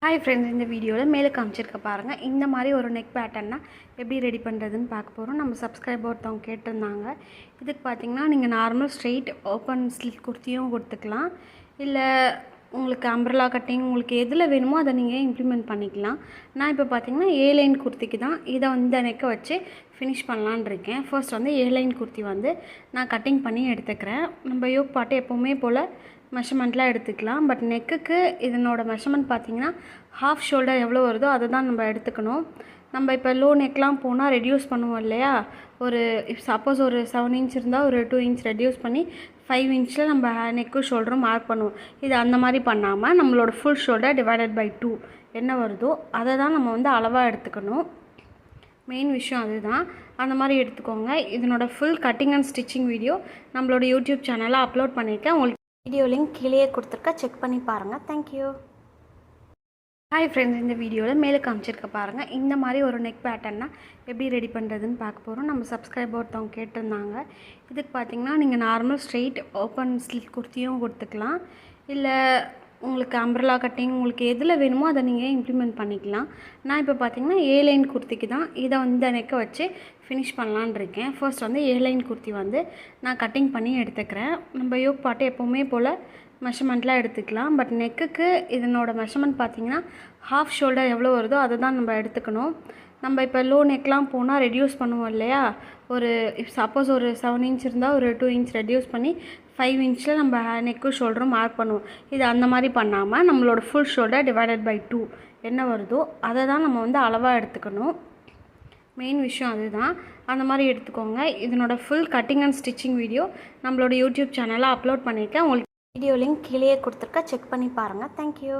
Hi friends, இந்த வீடியோவில் மேலே காமிச்சிருக்க பாருங்கள். இந்த மாதிரி ஒரு நெக் பேட்டர்னா எப்படி ரெடி பண்ணுறதுன்னு பார்க்க போகிறோம். நம்ம சப்ஸ்கிரைபர் ஒருத்தவங்க கேட்டிருந்தாங்க. இதுக்கு பார்த்திங்கன்னா நீங்கள் நார்மல் ஸ்ட்ரெயிட் ஓப்பன் ஸ்லிட் குர்த்தியும் கொடுத்துக்கலாம், இல்லை உங்களுக்கு அம்ப்ரெல்லா கட்டிங் உங்களுக்கு எதில் வேணுமோ அதை நீங்கள் இம்ப்ளிமெண்ட் பண்ணிக்கலாம். நான் இப்போ பார்த்திங்கன்னா ஏ லைன் குர்த்திக்கு தான் இதை இந்த நெக்கை வச்சு ஃபினிஷ் பண்ணலான் இருக்கேன். ஃபர்ஸ்ட் ஏ லைன் குர்த்தி நான் கட்டிங் பண்ணி எடுத்துக்கிறேன். நம்ம யோக் பாட்டு எப்போவுமே போல் மெஷர்மெண்ட்லாம் எடுத்துக்கலாம். பட் நெக்குக்கு இதனோட மெஷர்மெண்ட் பார்த்திங்கன்னா ஹாஃப் ஷோல்டர் எவ்வளோ வருதோ அதை தான் நம்ம எடுத்துக்கணும். நம்ம இப்போ லோ நெக்லாம் போனால் ரெடியூஸ் பண்ணுவோம் இல்லையா, ஒரு சப்போஸ் ஒரு 7 இன்ச் இருந்தால் ஒரு 2 இன்ச் ரெடியூஸ் பண்ணி 5 இன்ச்சில் நம்ம நெக்கும் ஷோல்டரும் மார்க் பண்ணுவோம். இது அந்த மாதிரி பண்ணாமல் நம்மளோட ஃபுல் ஷோல்டர் டிவைடட் பை 2 என்ன வருதோ அதை தான் நம்ம அளவாக எடுத்துக்கணும். மெயின் விஷயம் அதுதான். அந்த மாதிரி எடுத்துக்கோங்க. இதனோட full cutting and stitching video நம்மளோட யூடியூப் சேனலில் அப்லோட் பண்ணியிருக்கேன். உங்களுக்கு வீடியோ லிங்க் கீழே கொடுத்துருக்க, செக் பண்ணி பாருங்கள். தேங்க்யூ. ஹாய் ஃப்ரெண்ட்ஸ், இந்த வீடியோவில் மேலே காமிச்சிருக்க பாருங்கள். இந்த மாதிரி ஒரு நெக் பேட்டர்னா எப்படி ரெடி பண்ணுறதுன்னு பார்க்க போகிறோம். நம்ம சப்ஸ்கிரைபர் ஒருத்தவங்க கேட்டிருந்தாங்க. இதுக்கு பார்த்திங்கன்னா நீங்கள் நார்மல் ஸ்ட்ரெயிட் ஓப்பன் ஸ்லிட் குர்த்தியும் கொடுத்துக்கலாம், இல்லை உங்களுக்கு அம்ப்ரெல்லா கட்டிங் உங்களுக்கு எதில் வேணுமோ அதை நீங்கள் இம்ப்ளிமெண்ட் பண்ணிக்கலாம். நான் இப்போ பார்த்திங்கன்னா ஏ லைன் குர்த்திக்கு தான் இதை இந்த நெக்கை வச்சு ஃபினிஷ் பண்ணலான் இருக்கேன். ஃபர்ஸ்ட் ஏ லைன் குர்த்தி நான் கட்டிங் பண்ணி எடுத்துக்கிறேன். நம்ம யோக் பாட்டு எப்போவுமே போல் மெஷர்மெண்ட்லாம் எடுத்துக்கலாம். பட் நெக்குக்கு இதனோட மெஷர்மெண்ட் பார்த்திங்கன்னா ஹாஃப் ஷோல்டர் எவ்வளோ வருதோ அதை தான் நம்ம எடுத்துக்கணும். நம்ம இப்போ லோ நெக்லாம் போனால் ரெடியூஸ் பண்ணுவோம் இல்லையா, ஒரு சப்போஸ் ஒரு 7 இன்ச் இருந்தால் ஒரு 2 இன்ச் ரெடியூஸ் பண்ணி 5 இன்ச்சில் நம்ம நெக்கும் ஷோல்டரும் மார்க் பண்ணுவோம். இது அந்த மாதிரி பண்ணாமல் நம்மளோட ஃபுல் ஷோல்டர் டிவைடட் பை 2 என்ன வருதோ அதை தான் நம்ம அளவாக எடுத்துக்கணும். மெயின் விஷயம் அதுதான். அந்த மாதிரி எடுத்துக்கோங்க. இதனோட full cutting and stitching video நம்மளோட யூடியூப் சேனலில் அப்லோட் பண்ணியிருக்கேன். உங்களுக்கு வீடியோ லிங்க் கீழே கொடுத்துருக்க, செக் பண்ணி பாருங்கள். தேங்க்யூ.